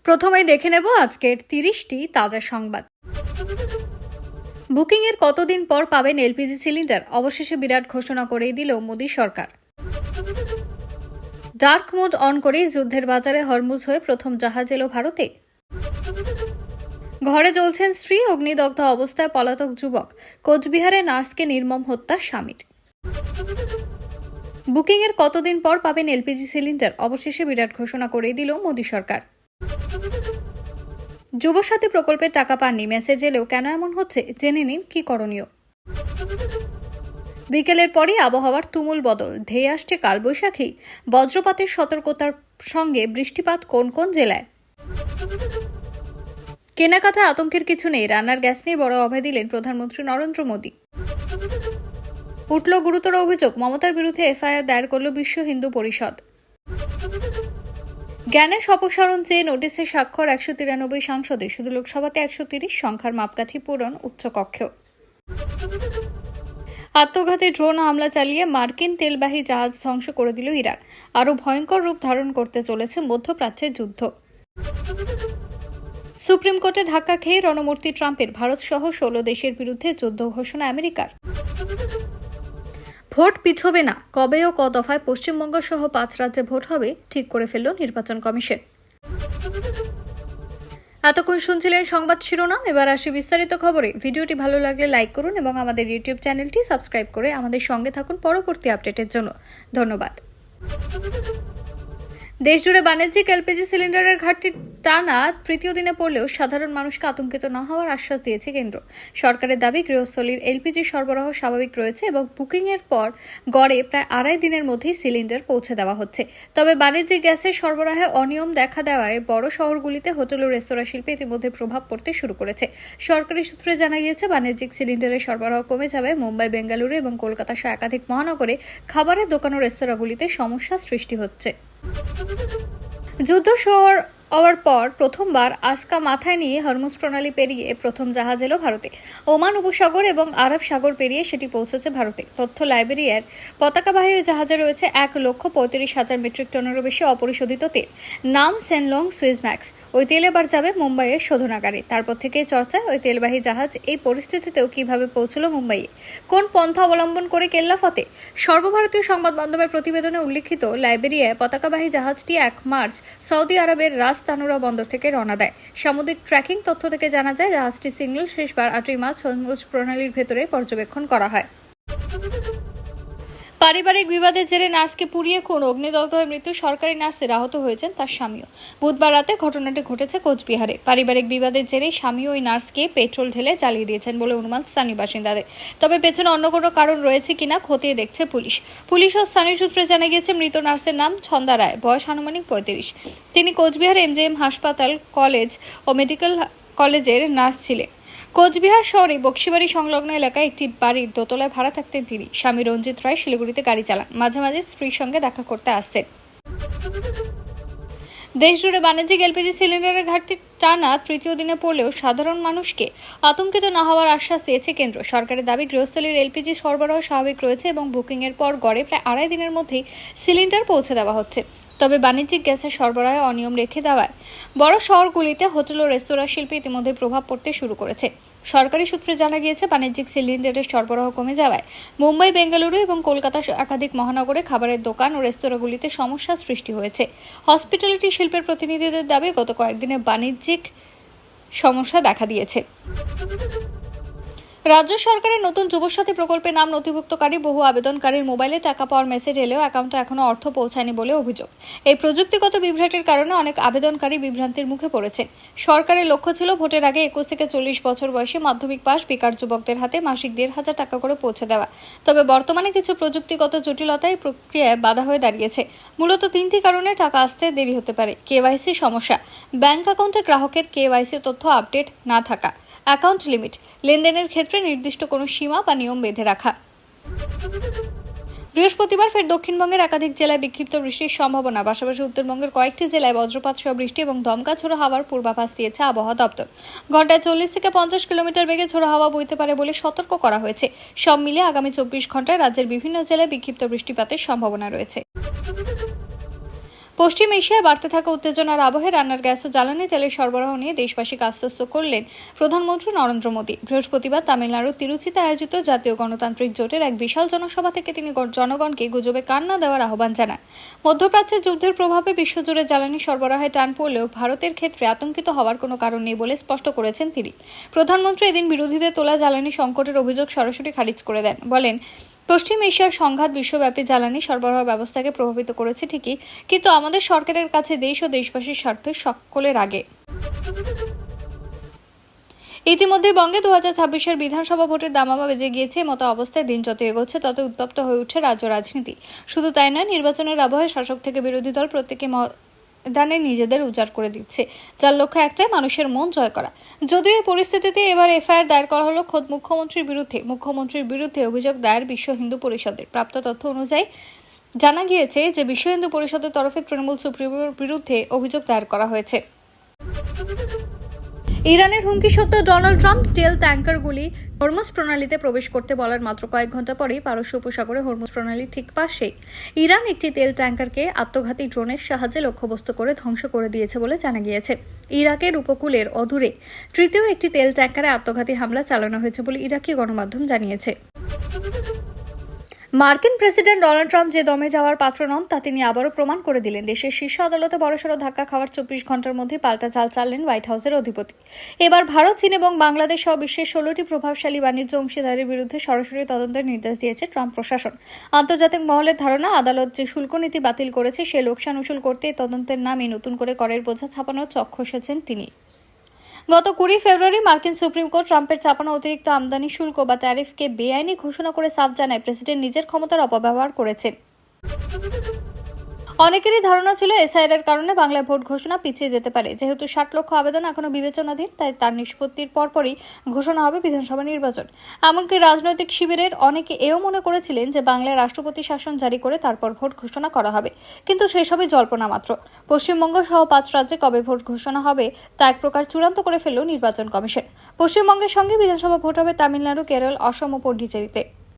প্রথমেই দেখে নেব আজকের 30টি তাজা সংবাদ। বুকিংয়ের কতদিন পর পাবেন এলপিজি সিলিন্ডার? অবশেষে বিরাট ঘোষণা করেই দিল মোদী সরকার। ডার্ক মোড অন করেই যুদ্ধের বাজারে হরমুজ হয়ে প্রথম জাহাজ এলো ভারতে। ঘরে জ্বলছেন স্ত্রী, অগ্নিদগ্ধ অবস্থায় পলাতক যুবক। কোচবিহারে নার্সকে নির্মম হত্যা স্বামীর। বুকিংয়ের কতদিন পর পাবেন এলপিজি সিলিন্ডার? অবশেষে বিরাট ঘোষণা করেই দিল মোদী সরকার। যুবসাথী প্রকল্পের টাকা পাননি, মেসেজ এলেও কেন এমন হচ্ছে জেনে নিন কি করণীয়। বিকেলের পরই আবহাওয়ার তুমুল বদল, ধেয়ে আসছে কালবৈশাখী। বজ্রপাতের সতর্কতার সঙ্গে বৃষ্টিপাত কোন কোন জেলায়। কেনাকাটা আতঙ্কের কিছু নেই, রান্নার গ্যাস নিয়ে বড় অভয় দিলেন প্রধানমন্ত্রী নরেন্দ্র মোদী। উঠল গুরুতর অভিযোগ, মমতার বিরুদ্ধে এফআইআর দায়ের করল বিশ্ব হিন্দু পরিষদ। জ্ঞানের অপসারণ চেয়ে নোটিশে স্বাক্ষর 193 সাংসদের, শুধু লোকসভাতে 130 সংখ্যার মাপকাঠি পূরণ উচ্চকক্ষেও। আত্মঘাতী ড্রোন হামলা চালিয়ে মার্কিন তেলবাহী জাহাজ ধ্বংস করে দিল ইরান। আরও ভয়ঙ্কর রূপ ধারণ করতে চলেছে মধ্যপ্রাচ্যের যুদ্ধ। সুপ্রিম কোর্টে ধাক্কা খেয়ে রণমূর্তি ট্রাম্পের, ভারত সহ 16 দেশের বিরুদ্ধে যুদ্ধ ঘোষণা আমেরিকার। ভোট পিছবে না, কবে ও ক দফায় পশ্চিমবঙ্গ সহ 5 রাজ্যে ভোট হবে ঠিক করে ফেলল নির্বাচন কমিশন। এতক্ষণ শুনছিলেন সংবাদ শিরোনাম, এবার আসি বিস্তারিত খবরে। ভিডিওটি ভালো লাগলে লাইক করুন এবং আমাদের ইউটিউব চ্যানেলটি সাবস্ক্রাইব করে আমাদের সঙ্গে থাকুন পরবর্তী আপডেটের জন্য। ধন্যবাদ। দেশজুড়ে বাণিজ্যিক এলপিজি সিলিন্ডারের ঘাটতি টানা তৃতীয় দিনে পড়লেও সাধারণ মানুষকে আতঙ্কিত না হওয়ার আশ্বাস দিয়েছে কেন্দ্র। সরকারের দাবি, গৃহস্থলীর এলপিজি সরবরাহ স্বাভাবিক রয়েছে এবং বুকিংয়ের পর গড়ে প্রায় 2.5 দিনের মধ্যেই সিলিন্ডার পৌঁছে দেওয়া হচ্ছে। তবে বাণিজ্যিক গ্যাসের সরবরাহে অনিয়ম দেখা দেওয়ায় বড় শহরগুলিতে হোটেল ও রেস্তোরাঁ শিল্পে ইতিমধ্যে প্রভাব পড়তে শুরু করেছে। সরকারি সূত্রে জানা গিয়েছে, বাণিজ্যিক সিলিন্ডারের সরবরাহ কমে যাবে মুম্বাই, বেঙ্গালুরু এবং কলকাতা সহ একাধিক মহানগরে খাবারের দোকান ও রেস্তোরাঁগুলিতে সমস্যা সৃষ্টি হচ্ছে। যুদ্ধ হওয়ার পর প্রথমবার আজকা মাথায় নিয়ে হরমুজ প্রণালী পেরিয়ে প্রথম জাহাজ এলো ভারতে। ওমান উপসাগর এবং আরব সাগর পেরিয়ে সেটি পৌঁছেছে ভারতে। তথ্য লাইবেরিয়ার পতাকাবাহী জাহাজে রয়েছে 1,35,000 মেট্রিক টনেরও বেশি অপরিশোধিত তেল। নাম সেনলং সুইজম্যাক্স। ওই তেল এবার যাবে মুম্বাইয়ের শোধনাগারে। তারপর থেকেই চর্চায় ওই তেলবাহী জাহাজ এই পরিস্থিতিতেও কিভাবে পৌঁছলো মুম্বাইয়ে, কোন পন্থা অবলম্বন করে কেল্লা ফতে। সর্বভারতীয় সংবাদ মাধ্যমের প্রতিবেদনে উল্লিখিত, লাইবেরিয়ায় পতাকাবাহী জাহাজটি 1 মার্চ সৌদি আরবের রাস তানুরা বন্দর থেকে রওনা দেয়। সামুদ্রিক ট্র্যাকিং তথ্য থেকে জানা যায়, জাহাজটি সিগন্যাল শেষবার 8 মার্চ হরমুজ প্রণালীর ভেতরে পর্যবেক্ষণ করা হয়। পারিবারিক বিবাদের জেরে নার্সকে পুড়িয়ে খুন, অগ্নিদগ্ধ হয়ে মৃত্যু সরকারি নার্সের, আহত হয়েছেন তার স্বামীও। বুধবার রাতে ঘটনাটি ঘটেছে কোচবিহারে। পারিবারিক বিবাদের জেরে স্বামী ওই নার্সকে পেট্রোল ঢেলে জ্বালিয়ে দিয়েছেন বলে অনুমান স্থানীয় বাসিন্দাদের। তবে পেছনে অন্য কোনো কারণ রয়েছে কিনা খতিয়ে দেখছে পুলিশ ও স্থানীয় সূত্রে জানা গিয়েছে, মৃত নার্সের নাম ছন্দা রায়, বয়স আনুমানিক 35। তিনি কোচবিহার এমজেএম হাসপাতাল, কলেজ ও মেডিকেল কলেজের নার্স ছিলেন। কোচবিহার শহরে বক্সিবাড়ি সংলগ্ন এলাকায় একটি বাড়ির দোতলায় ভাড়া থাকতেন তিনি। স্বামী রঞ্জিত রায় শিলিগুড়িতে গাড়ি চালান, মাঝে মাঝে স্ত্রীর সঙ্গে দেখা করতে আসতেন। দেশজুড়ে বাণিজ্যিক এলপিজি সিলিন্ডারের ঘাটতি টানা তৃতীয় দিনে পড়লেও সাধারণ মানুষকে আতঙ্কিত না হওয়ার আশ্বাস দিয়েছে কেন্দ্র। সরকারের দাবি, গৃহস্থলীর এলপিজি সরবরাহ স্বাভাবিক রয়েছে এবং বুকিংয়ের পর গড়ে প্রায় 2.5 দিনের মধ্যেই সিলিন্ডার পৌঁছে দেওয়া হচ্ছে। তবে বাণিজ্যিক গ্যাসের সরবরাহে অনিয়ম রেখে দেওয়ায় বড় শহরগুলিতে হোটেল ও রেস্তোরাঁ শিল্পে ইতিমধ্যে প্রভাব পড়তে শুরু করেছে। সরকারি সূত্রে জানা গিয়েছে, বাণিজ্যিক সিলিন্ডারের সরবরাহ কমে যাওয়ায় মুম্বাই, বেঙ্গালুরু এবং কলকাতা একাধিক মহানগরে খাবারের দোকান ও রেস্তোরাঁগুলিতে সমস্যার সৃষ্টি হয়েছে। হসপিটালিটি শিল্পের প্রতিনিধিদের দাবি, গত কয়েকদিনে বাণিজ্যিক সমস্যা দেখা দিয়েছে। রাজ্য সরকারের নতুন যুবসাথী প্রকল্পে নাম নথিভুক্তকারী বহু আবেদনকারীর মোবাইলে টাকা পাওয়ার মেসেজ এলেও অ্যাকাউন্টে এখনও অর্থ পৌঁছায়নি বলে অভিযোগ। এই প্রযুক্তিগত বিভ্রাটের কারণে অনেক আবেদনকারী বিভ্রান্তির মুখে পড়েছে। সরকারের লক্ষ্য ছিল ভোটের আগে 21 থেকে 40 বছর বয়সী মাধ্যমিক পাস বেকার যুবকদের হাতে মাসিক 1,500 টাকা করে পৌঁছে দেওয়া। তবে বর্তমানে কিছু প্রযুক্তিগত জটিলতায় প্রক্রিয়ায় বাধা হয়ে দাঁড়িয়েছে। মূলত 3টি কারণে টাকা আসতে দেরি হতে পারে। কেওয়াইসি সমস্যা, ব্যাংক অ্যাকাউন্টে গ্রাহকের কেওয়াইসি তথ্য আপডেট না থাকা, অ্যাকাউন্ট লিমিট, লেনদেনের ক্ষেত্রে নির্দিষ্ট কোনো সীমা বা নিয়ম বেঁধে রাখা। বৃহস্পতিবার ফের দক্ষিণবঙ্গের একাধিক জেলায় বিক্ষিপ্ত বৃষ্টির সম্ভাবনা। পাশাপাশি উত্তরবঙ্গের কয়েকটি জেলায় বজ্রপাত সহ বৃষ্টি এবং দমকা ঝোড়ো হাওয়ার পূর্বাভাস দিয়েছে আবহাওয়া দপ্তর। ঘন্টায় 40 থেকে 50 কিলোমিটার বেগে ঝোড়ো হাওয়া বইতে পারে বলে সতর্ক করা হয়েছে। সব মিলিয়ে আগামী 24 ঘন্টায় রাজ্যের বিভিন্ন জেলায় বিক্ষিপ্ত বৃষ্টিপাতের সম্ভাবনা রয়েছে। পশ্চিম এশিয়ায় বাড়তে থাকা উত্তেজনার আবহে রান্নার গ্যাস ও জ্বালানি তেলের সরবরাহ নিয়ে দেশবাসীকে আশ্বস্ত করলেন প্রধানমন্ত্রী নরেন্দ্র মোদী। বৃহস্পতিবার তামিলনাড়ুর তিরুচিতে আয়োজিত জাতীয় গণতান্ত্রিক জোটের এক বিশাল জনসভা থেকে তিনি জনগণকে গুজবে কান না দেওয়ার আহ্বান জানান। মধ্যপ্রাচ্যের যুদ্ধের প্রভাবে বিশ্বজুড়ে জ্বালানি সরবরাহে টান পড়লেও ভারতের ক্ষেত্রে আতঙ্কিত হওয়ার কোনো কারণ নেই বলে স্পষ্ট করেছেন তিনি। প্রধানমন্ত্রী এদিন বিরোধীদের তোলা জ্বালানি সংকটের অভিযোগ সরাসরি খারিজ করে দেন। বলেন, পশ্চিম এশিয়ার সংঘাত বিশ্বব্যাপী জ্বালানি সরবরাহ ব্যবস্থাকে প্রভাবিত করেছে ঠিকই, কিন্তু আমাদের সরকারের কাছে দেশ ও দেশবাসীর স্বার্থ সকলের আগে। ইতিমধ্যে বঙ্গে 2026-এর বিধানসভা ভোটের দামামা বেজে গিয়েছে। মতো অবস্থায় দিন যত এগোচ্ছে তত উত্তপ্ত হয়ে উঠছে রাজ্য রাজনীতি। শুধু তাই নয়, নির্বাচনের আবহে শাসক থেকে বিরোধী দল প্রত্যেকে ময়দানে নিজেদের উজাড় করে দিচ্ছে, যার লক্ষ্য একটাই, মানুষের মন জয় করা। যদিও এই পরিস্থিতিতে এবার এফআইআর দায়ের করা হলো খোদ মুখ্যমন্ত্রীর বিরুদ্ধে অভিযোগ দায়ের বিশ্ব হিন্দু পরিষদের। প্রাপ্ত তথ্য অনুযায়ী জানা গিয়েছে যে বিশ্ব হিন্দু পরিষদের তরফে তৃণমূল সুপ্রিমোর বিরুদ্ধে অভিযোগ দায়ের করা হয়েছে। ইরানের হুমকি সত্ত্বেও ডোনাল্ড ট্রাম্প তেল ট্যাঙ্কারগুলি হরমুজ প্রণালীতে প্রবেশ করতে বলার মাত্র কয়েক ঘন্টা পরেই পারস্য উপসাগরে হরমুজ প্রণালীর ঠিক পাশেই ইরান একটি তেল ট্যাঙ্কারকে আত্মঘাতী ড্রোনের সাহায্যে লক্ষ্যবস্তু করে ধ্বংস করে দিয়েছে বলে জানা গিয়েছে। ইরাকের উপকূলের অদূরে তৃতীয় একটি তেল ট্যাঙ্কারে আত্মঘাতী হামলা চালানো হয়েছে বলে ইরাকি গণমাধ্যম জানিয়েছে। মার্কিন প্রেসিডেন্ট ডোনাল্ড ট্রাম্প যে দমে যাওয়ার পাত্র নন তা তিনি আবারও প্রমাণ করে দিলেন। দেশের শীর্ষ আদালতে বড়সড় ধাক্কা খাওয়ার 24 ঘন্টার মধ্যে পাল্টা চাল চাললেন হোয়াইট হাউসের অধিপতি। এবার ভারত, চীন এবং বাংলাদেশ সহ বিশ্বের 16টি প্রভাবশালী বাণিজ্য অংশীদারের বিরুদ্ধে সরাসরি তদন্তের নির্দেশ দিয়েছে ট্রাম্প প্রশাসন। আন্তর্জাতিক মহলের ধারণা, আদালত যে শুল্ক নীতি বাতিল করেছে সে লোকসান উসুল করতে তদন্তের নামে নতুন করে করের বোঝা চাপানোর চক খসেছেন তিনি। গত 20 ফেব্রুয়ারি মার্কিন সুপ্রিম কোর্ট ট্রাম্পের চাপানো অতিরিক্ত আমদানি শুল্ক বা ট্যারিফকে বেআইনি ঘোষণা করে সাফ জানায় প্রেসিডেন্ট নিজের ক্ষমতার অপব্যবহার করেছেন। অনেকেরই ধারণা ছিল এসআইআর এর কারণে বাংলায় ভোট ঘোষণা পিছিয়ে যেতে পারে। যেহেতু 60 লক্ষ আবেদন এখনো বিবেচনাধীন, তাই তার নিষ্পত্তির পরপরই ঘোষণা হবে বিধানসভা নির্বাচন। এমনকি রাজনৈতিক শিবিরের অনেকে এও মনে করেছিলেন যে বাংলায় রাষ্ট্রপতি শাসন জারি করে তারপর ভোট ঘোষণা করা হবে, কিন্তু সেসবই জল্পনা মাত্র। পশ্চিমবঙ্গ সহ 5 রাজ্যে কবে ভোট ঘোষণা হবে তা এক প্রকার চূড়ান্ত করে ফেলল নির্বাচন কমিশন। পশ্চিমবঙ্গের সঙ্গে বিধানসভা ভোট হবে তামিলনাড়ু, কেরল, অসম ও পন্ডিচেরিতে।